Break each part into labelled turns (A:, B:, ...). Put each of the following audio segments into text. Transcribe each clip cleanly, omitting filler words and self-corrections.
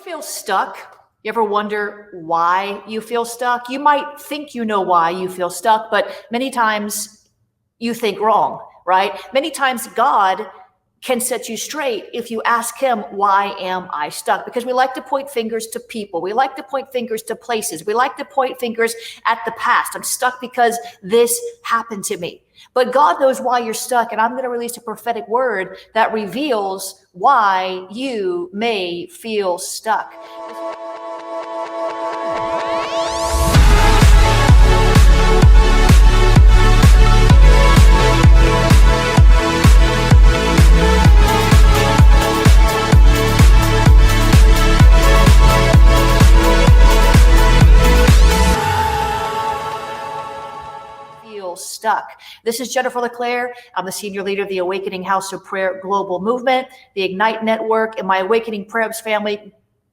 A: Feel stuck? You ever wonder why you feel stuck? You might think you know why you feel stuck, but many times you think wrong, right? Many times God can set you straight if you ask him, why am I stuck? Because we like to point fingers to people. We like to point fingers to places. We like to point fingers at the past. I'm stuck because this happened to me. But God knows why you're stuck, and I'm going to release a prophetic word that reveals why you may feel stuck. Stuck. This is Jennifer LeClaire. I'm the senior leader of the Awakening House of Prayer Global Movement, the Ignite Network, and my Awakening Prayers family.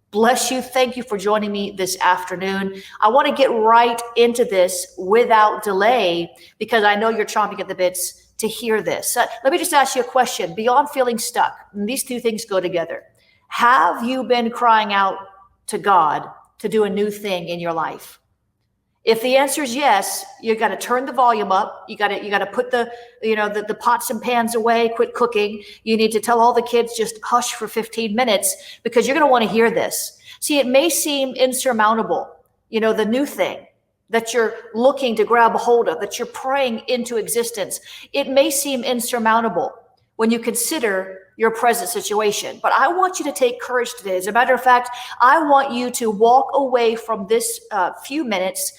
A: Bless you. Thank you for joining me this afternoon. I want to get right into this without delay because I know you're chomping at the bits to hear this. Let me just ask you a question. Beyond feeling stuck, and these two things go together. Have you been crying out to God to do a new thing in your life? If the answer is yes, you got to turn the volume up. You got to put the pots and pans away, quit cooking. You need to tell all the kids just hush for 15 minutes because you're going to want to hear this. See, it may seem insurmountable, the new thing that you're looking to grab a hold of, that you're praying into existence. It may seem insurmountable when you consider your present situation. But I want you to take courage today. As a matter of fact, I want you to walk away from this few minutes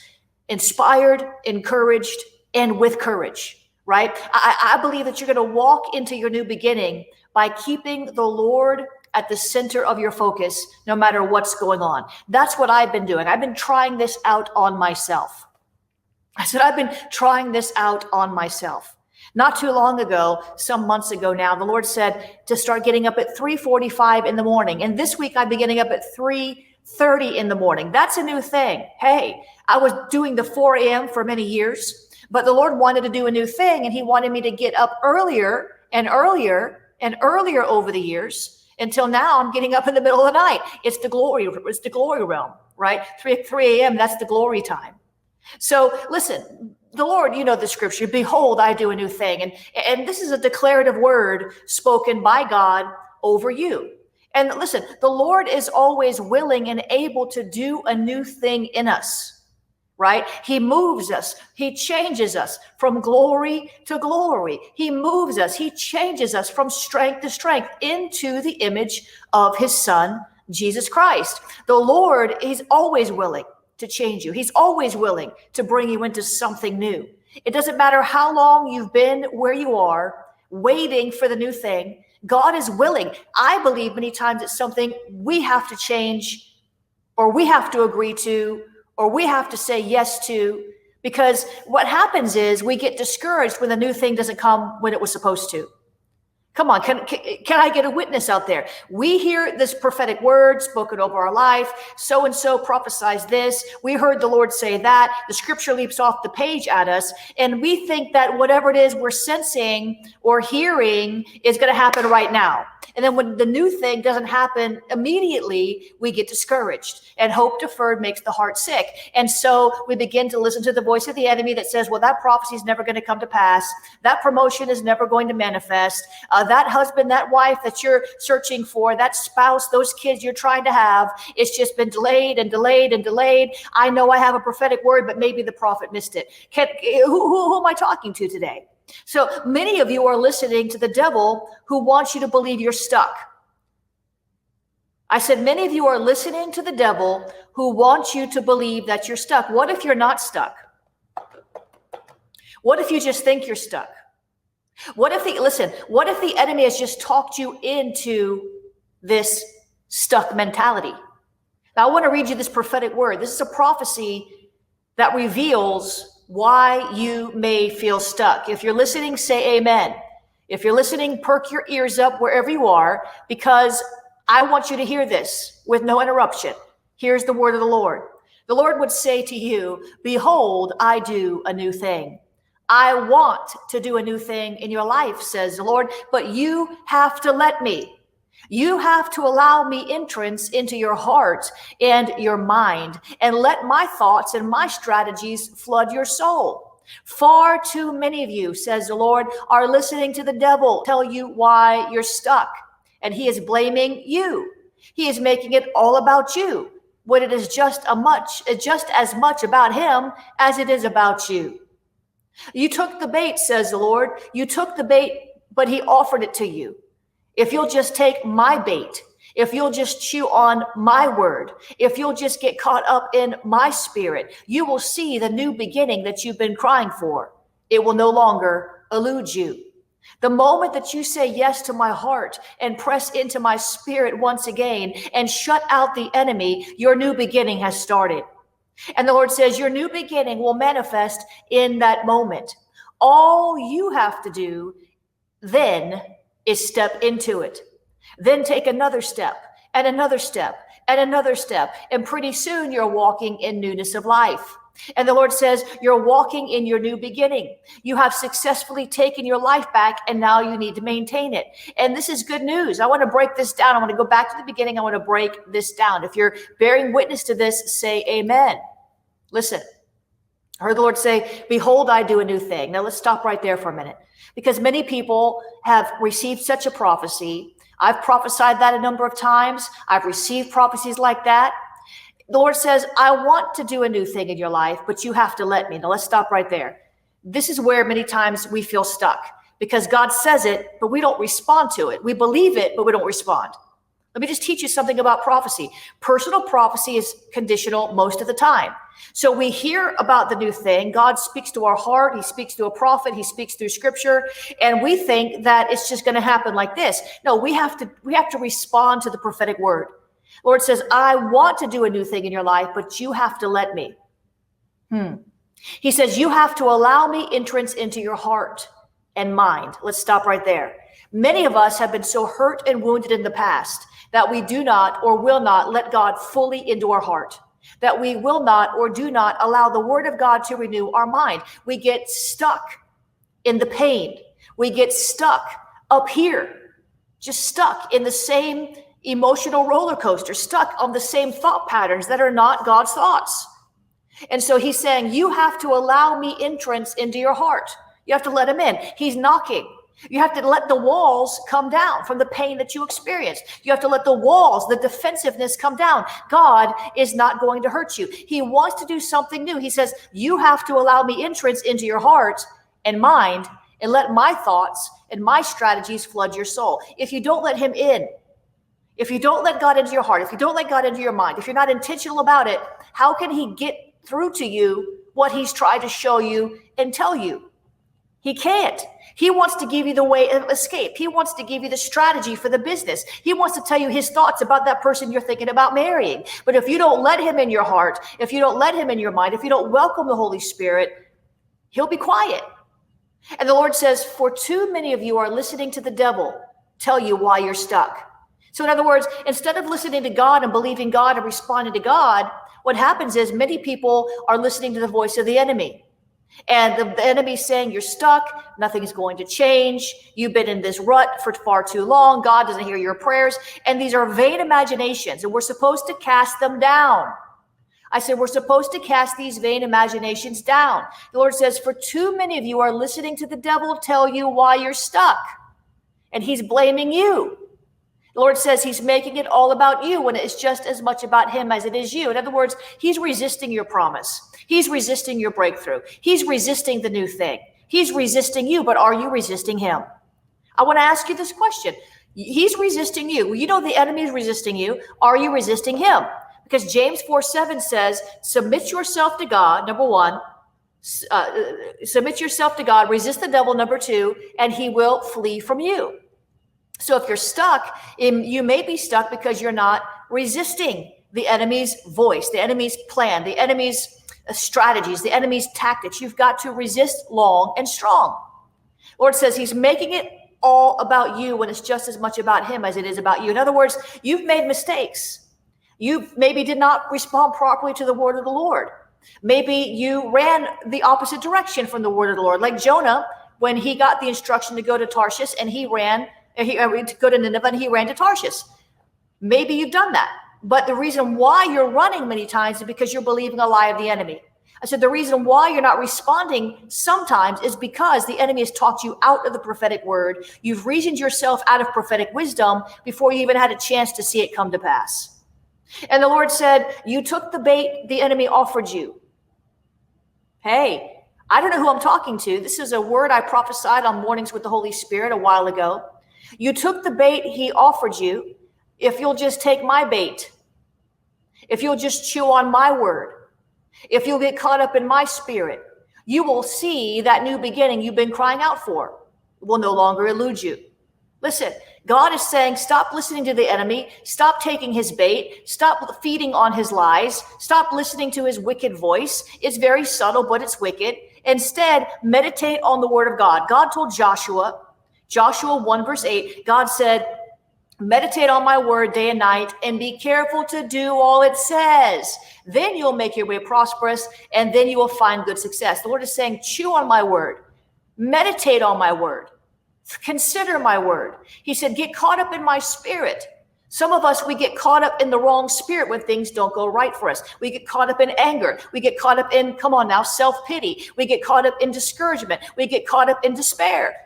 A: inspired, encouraged, and with courage, right? I believe that you're going to walk into your new beginning by keeping the Lord at the center of your focus, no matter what's going on. That's what I've been doing. I've been trying this out on myself. I've been trying this out on myself. Not too long ago, some months ago now, the Lord said to start getting up at 3:45 in the morning. And this week I've been getting up at 3:30 in the morning. That's a new thing. Hey, I was doing the 4 a.m. for many years, but the Lord wanted to do a new thing, and he wanted me to get up earlier and earlier and earlier over the years until now I'm getting up in the middle of the night. It's the glory realm, right? 3 a.m., that's the glory time. So listen, the Lord, the scripture, behold, I do a new thing. And this is a declarative word spoken by God over you. And listen, the Lord is always willing and able to do a new thing in us, right? He moves us. He changes us from glory to glory. He moves us. He changes us from strength to strength into the image of his son, Jesus Christ. The Lord is always willing to change you. He's always willing to bring you into something new. It doesn't matter how long you've been where you are, waiting for the new thing. God is willing. I believe many times it's something we have to change, or we have to agree to, or we have to say yes to, because what happens is we get discouraged when the new thing doesn't come when it was supposed to. Come on, can I get a witness out there? We hear this prophetic word spoken over our life. So-and-so prophesies this. We heard the Lord say that. The scripture leaps off the page at us. And we think that whatever it is we're sensing or hearing is going to happen right now. And then when the new thing doesn't happen immediately, we get discouraged. And hope deferred makes the heart sick. And so we begin to listen to the voice of the enemy that says, well, that prophecy is never going to come to pass. That promotion is never going to manifest. That husband, that wife that you're searching for, that spouse, those kids you're trying to have, it's just been delayed and delayed and delayed. I know I have a prophetic word, but maybe the prophet missed it. Who am I talking to today? So many of you are listening to the devil who wants you to believe you're stuck. I said, many of you are listening to the devil who wants you to believe that you're stuck. What if you're not stuck? What if you just think you're stuck? What if the enemy has just talked you into this stuck mentality? Now, I want to read you this prophetic word. This is a prophecy that reveals why you may feel stuck. If you're listening, say amen. If you're listening, perk your ears up wherever you are, because I want you to hear this with no interruption. Here's the word of the Lord. The Lord would say to you, behold, I do a new thing. I want to do a new thing in your life, says the Lord, but you have to let me. You have to allow me entrance into your heart and your mind, and let my thoughts and my strategies flood your soul. Far too many of you, says the Lord, are listening to the devil tell you why you're stuck, and he is blaming you. He is making it all about you, when it is just as much about him as it is about you. You took the bait, says the Lord. You took the bait, but he offered it to you. If you'll just take my bait, if you'll just chew on my word, if you'll just get caught up in my spirit, you will see the new beginning that you've been crying for. It will no longer elude you. The moment that you say yes to my heart and press into my spirit once again and shut out the enemy, your new beginning has started. And the Lord says your new beginning will manifest in that moment. All you have to do then is step into it. Then take another step and another step and another step. And pretty soon you're walking in newness of life. And the Lord says you're walking in your new beginning. You have successfully taken your life back, and now you need to maintain it. And this is good news. I want to break this down. I want to go back to the beginning. I want to break this down. If you're bearing witness to this, say amen. Listen. I heard the Lord say, behold, I do a new thing. Now let's stop right there for a minute, because many people have received such a prophecy. I've prophesied that a number of times. I've received prophecies like that. The Lord says, I want to do a new thing in your life, but you have to let me. Now let's stop right there. This is where many times we feel stuck, because God says it, but we don't respond to it. We believe it, but we don't respond. Let me just teach you something about prophecy. Personal prophecy is conditional most of the time. So we hear about the new thing. God speaks to our heart. He speaks to a prophet. He speaks through scripture. And we think that it's just going to happen like this. No, we have to respond to the prophetic word. Lord says, I want to do a new thing in your life, but you have to let me. He says, you have to allow me entrance into your heart and mind. Let's stop right there. Many of us have been so hurt and wounded in the past that we do not or will not let God fully into our heart, that we will not or do not allow the word of God to renew our mind. We get stuck in the pain. We get stuck up here, just stuck in the same emotional roller coaster, stuck on the same thought patterns that are not God's thoughts. And so he's saying, you have to allow me entrance into your heart. You have to let him in. He's knocking. You have to let the walls come down from the pain that you experienced. You have to let the walls, the defensiveness come down. God is not going to hurt you. He wants to do something new. He says, you have to allow me entrance into your heart and mind and let my thoughts and my strategies flood your soul. If you don't let him in, if you don't let God into your heart, if you don't let God into your mind, if you're not intentional about it, how can he get through to you what he's tried to show you and tell you? He can't. He wants to give you the way of escape. He wants to give you the strategy for the business. He wants to tell you his thoughts about that person you're thinking about marrying. But if you don't let him in your heart, if you don't let him in your mind, if you don't welcome the Holy Spirit, he'll be quiet. And the Lord says, for too many of you are listening to the devil tell you why you're stuck. So in other words, instead of listening to God and believing God and responding to God, what happens is many people are listening to the voice of the enemy. And the enemy's saying, you're stuck. Nothing's going to change. You've been in this rut for far too long. God doesn't hear your prayers. And these are vain imaginations, and we're supposed to cast them down. I said, we're supposed to cast these vain imaginations down. The Lord says, for too many of you are listening to the devil tell you why you're stuck. And he's blaming you. The Lord says he's making it all about you when it's just as much about him as it is you. In other words, he's resisting your promise. He's resisting your breakthrough. He's resisting the new thing. He's resisting you, but are you resisting him? I want to ask you this question. He's resisting you. You know the enemy is resisting you. Are you resisting him? Because James 4:7 says, submit yourself to God, number one. Submit yourself to God, resist the devil, number two, and he will flee from you. So if you're stuck, you may be stuck because you're not resisting the enemy's voice, the enemy's plan, the enemy's strategies, the enemy's tactics. You've got to resist long and strong. Lord says he's making it all about you when it's just as much about him as it is about you. In other words, you've made mistakes. You maybe did not respond properly to the word of the Lord. Maybe you ran the opposite direction from the word of the Lord, like Jonah when he got the instruction to go to Tarshish and he ran To go to Nineveh, and he ran to Tarshish. Maybe you've done that. But the reason why you're running many times is because you're believing a lie of the enemy. I said the reason why you're not responding sometimes is because the enemy has talked you out of the prophetic word. You've reasoned yourself out of prophetic wisdom before you even had a chance to see it come to pass. And the Lord said, you took the bait the enemy offered you. Hey, I don't know who I'm talking to. This is a word I prophesied on Mornings with the Holy Spirit a while ago. You took the bait he offered you. If you'll just take my bait, if you'll just chew on my word, if you'll get caught up in my spirit, you will see that new beginning you've been crying out for. It will no longer elude you. Listen, God is saying, stop listening to the enemy. Stop taking his bait. Stop feeding on his lies. Stop listening to his wicked voice. It's very subtle, but it's wicked. Instead, meditate on the word of God. God told Joshua 1 verse 8, God said, meditate on my word day and night and be careful to do all it says. Then you'll make your way prosperous and then you will find good success. The Lord is saying, chew on my word. Meditate on my word. Consider my word. He said, get caught up in my spirit. Some of us, we get caught up in the wrong spirit when things don't go right for us. We get caught up in anger. We get caught up in, come on now, self-pity. We get caught up in discouragement. We get caught up in despair.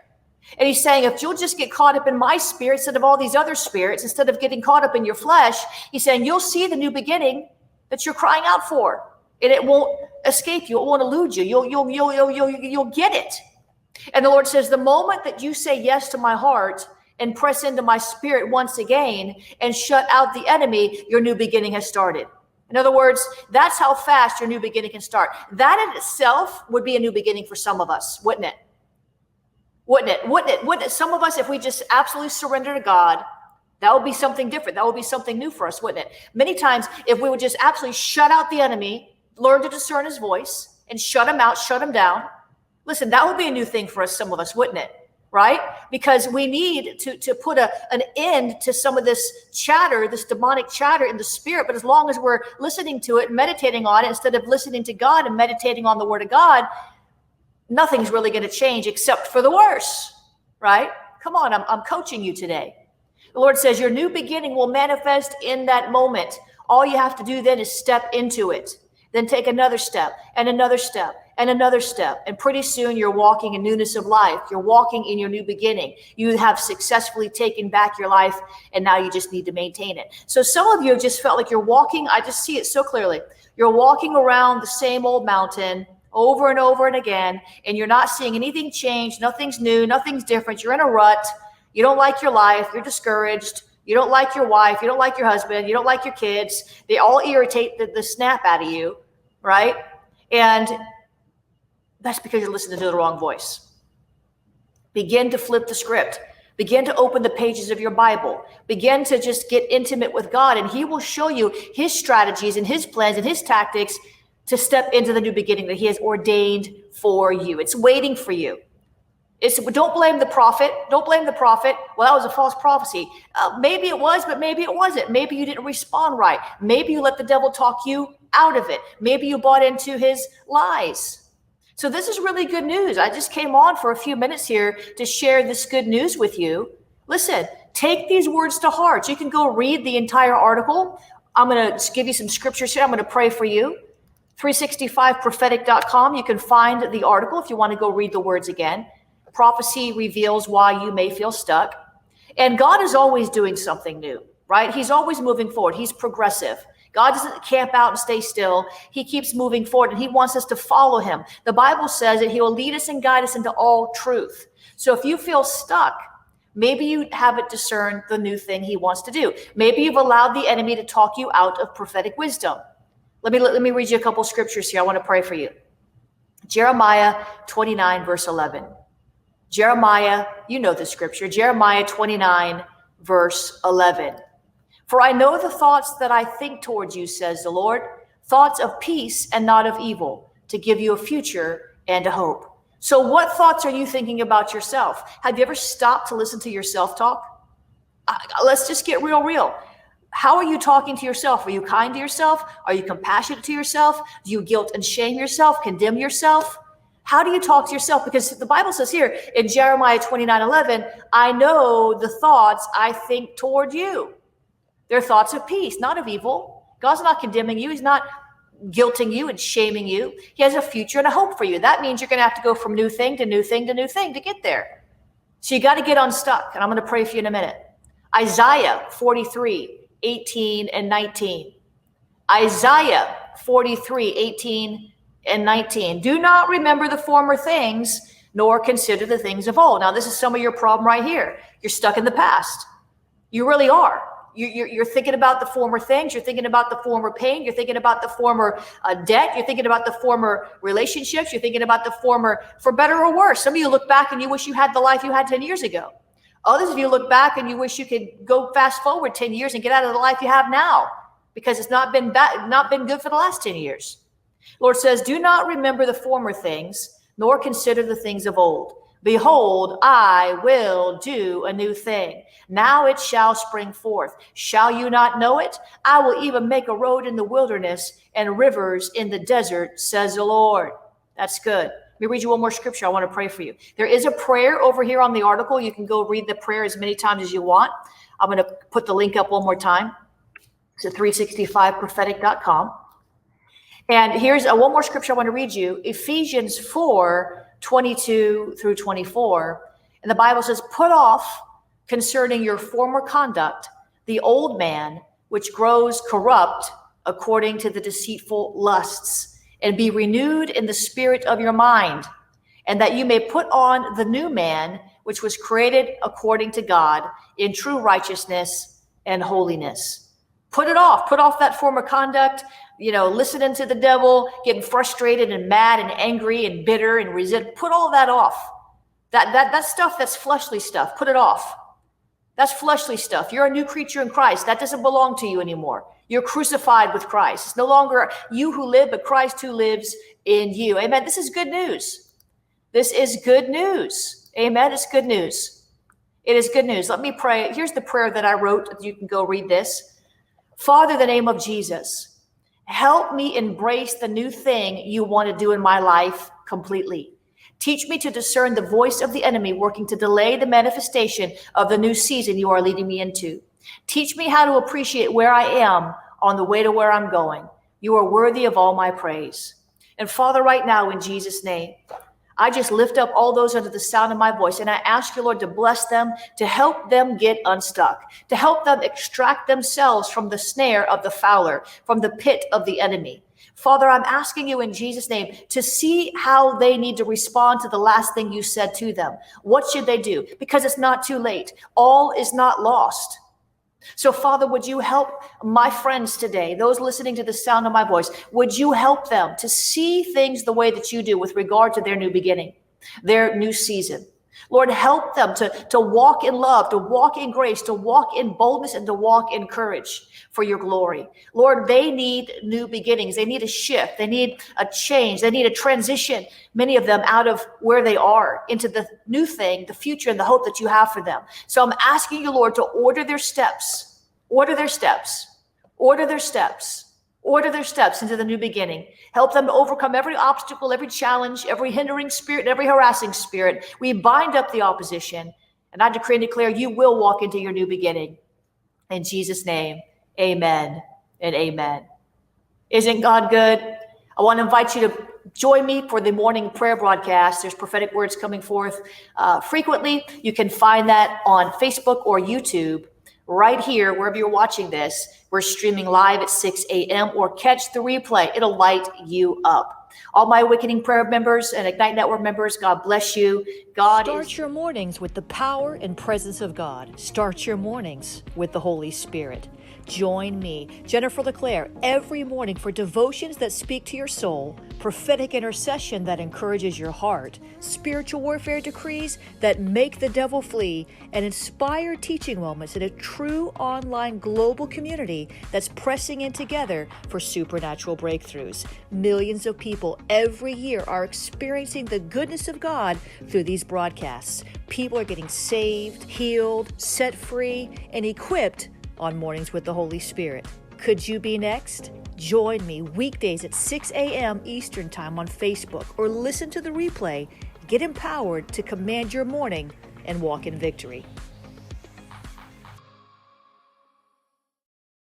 A: And he's saying, if you'll just get caught up in my spirit instead of all these other spirits, instead of getting caught up in your flesh, he's saying, you'll see the new beginning that you're crying out for. And it won't escape you. It won't elude you. You'll get it. And the Lord says, the moment that you say yes to my heart and press into my spirit once again and shut out the enemy, your new beginning has started. In other words, that's how fast your new beginning can start. That in itself would be a new beginning for some of us, wouldn't it? Wouldn't it? Some of us, if we just absolutely surrender to God, that would be something different. That would be something new for us, wouldn't it? Many times, if we would just absolutely shut out the enemy, learn to discern his voice, and shut him out, shut him down, listen, that would be a new thing for us, some of us, wouldn't it? Right? Because we need to put an end to some of this chatter, this demonic chatter in the spirit. But as long as we're listening to it, meditating on it, instead of listening to God and meditating on the word of God, nothing's really going to change except for the worse, right? Come on, I'm coaching you today. The Lord says your new beginning will manifest in that moment. All you have to do then is step into it. Then take another step and another step and another step. And pretty soon you're walking in newness of life. You're walking in your new beginning. You have successfully taken back your life and now you just need to maintain it. So some of you have just felt like you're walking. I just see it so clearly. You're walking around the same old mountain over and over and again, and you're not seeing anything change. Nothing's new. Nothing's different. You're in a rut. You don't like your life. You're discouraged. You don't like your wife. You don't like your husband. You don't like your kids. They all irritate the snap out of you, right? And that's because you're listening to the wrong voice. Begin to flip the script. Begin to open the pages of your Bible. Begin to just get intimate with God, and he will show you his strategies and his plans and his tactics to step into the new beginning that he has ordained for you. It's waiting for you. Don't blame the prophet. Don't blame the prophet. Well, that was a false prophecy. Maybe it was, but maybe it wasn't. Maybe you didn't respond right. Maybe you let the devil talk you out of it. Maybe you bought into his lies. So this is really good news. I just came on for a few minutes here to share this good news with you. Listen, take these words to heart. You can go read the entire article. I'm going to give you some scriptures here. I'm going to pray for you. 365prophetic.com. You can find the article if you want to go read the words again. Prophecy reveals why you may feel stuck. And God is always doing something new, right? He's always moving forward. He's progressive. God doesn't camp out and stay still. He keeps moving forward, and he wants us to follow him. The Bible says that he will lead us and guide us into all truth. So if you feel stuck, maybe you haven't discerned the new thing he wants to do. Maybe you've allowed the enemy to talk you out of prophetic wisdom. Let me read you a couple scriptures here. I want to pray for you. Jeremiah 29, verse 11. Jeremiah, you know the scripture. Jeremiah 29, verse 11. For I know the thoughts that I think towards you, says the Lord, thoughts of peace and not of evil, to give you a future and a hope. So what thoughts are you thinking about yourself? Have you ever stopped to listen to your self-talk? Let's just get real. How are you talking to yourself? Are you kind to yourself? Are you compassionate to yourself? Do you guilt and shame yourself, condemn yourself? How do you talk to yourself? Because the Bible says here in Jeremiah 29:11, I know the thoughts I think toward you. They're thoughts of peace, not of evil. God's not condemning you. He's not guilting you and shaming you. He has a future and a hope for you. That means you're going to have to go from new thing to new thing to new thing to get there. So you got to get unstuck. And I'm going to pray for you in a minute. Isaiah 43:18 and 19. Isaiah 43:18 and 19. Do not remember the former things, nor consider the things of old. Now, this is some of your problem right here. You're stuck in the past. You really are. You're thinking about the former things. You're thinking about the former pain. You're thinking about the former debt. You're thinking about the former relationships. You're thinking about the former, for better or worse. Some of you look back and you wish you had the life you had 10 years ago. Others of you look back and you wish you could go fast forward 10 years and get out of the life you have now, because it's not been good for the last 10 years. Lord says, do not remember the former things, nor consider the things of old. Behold, I will do a new thing. Now it shall spring forth. Shall you not know it? I will even make a road in the wilderness and rivers in the desert, says the Lord. That's good. Let me read you one more scripture. I want to pray for you. There is a prayer over here on the article. You can go read the prayer as many times as you want. I'm going to put the link up one more time. It's at 365prophetic.com. And here's one more scripture I want to read you. Ephesians 4:22 through 24. And the Bible says, put off concerning your former conduct the old man, which grows corrupt according to the deceitful lusts, and be renewed in the spirit of your mind, and that you may put on the new man, which was created according to God in true righteousness and holiness. Put it off. Put off that former conduct, listening to the devil, getting frustrated and mad and angry and bitter and resent. Put all that off. That stuff, that's fleshly stuff. Put it off. That's fleshly stuff. You're a new creature in Christ. That doesn't belong to you anymore. You're crucified with Christ. It's no longer you who live, but Christ who lives in you. Amen. This is good news. This is good news. Amen. It's good news. It is good news. Let me pray. Here's the prayer that I wrote. You can go read this. Father, in the name of Jesus, help me embrace the new thing you want to do in my life completely. Teach me to discern the voice of the enemy working to delay the manifestation of the new season you are leading me into. Teach me how to appreciate where I am on the way to where I'm going. You are worthy of all my praise. And Father, right now, in Jesus' name, I just lift up all those under the sound of my voice, and I ask you, Lord, to bless them, to help them get unstuck, to help them extract themselves from the snare of the fowler, from the pit of the enemy. Father, I'm asking you in Jesus' name to see how they need to respond to the last thing you said to them. What should they do? Because it's not too late. All is not lost. So, Father, would you help my friends today, those listening to the sound of my voice, would you help them to see things the way that you do with regard to their new beginning, their new season? Lord, help them to walk in love, to walk in grace, to walk in boldness, and to walk in courage for your glory. Lord, they need new beginnings. They need a shift. They need a change. They need a transition, many of them out of where they are into the new thing, the future, and the hope that you have for them. So I'm asking you, Lord, to order their steps, order their steps, order their steps. Order their steps into the new beginning. Help them to overcome every obstacle, every challenge, every hindering spirit, every harassing spirit. We bind up the opposition, and I decree and declare you will walk into your new beginning. In Jesus' name, amen and amen. Isn't God good? I want to invite you to join me for the morning prayer broadcast. There's prophetic words coming forth frequently. You can find that on Facebook or YouTube. Right here, wherever you're watching this, we're streaming live at 6 a.m. or catch the replay. It'll light you up. All my Awakening Prayer members and Ignite Network members, God bless you.
B: Start your mornings with the power and presence of God. Start your mornings with the Holy Spirit. Join me, Jennifer LeClaire, every morning for devotions that speak to your soul, prophetic intercession that encourages your heart, spiritual warfare decrees that make the devil flee, and inspired teaching moments in a true online global community that's pressing in together for supernatural breakthroughs. Millions of people every year are experiencing the goodness of God through these broadcasts. People are getting saved, healed, set free, and equipped on Mornings with the Holy Spirit. Could you be next? Join me weekdays at 6 a.m. Eastern Time on Facebook or listen to the replay. Get empowered to command your morning and walk in victory.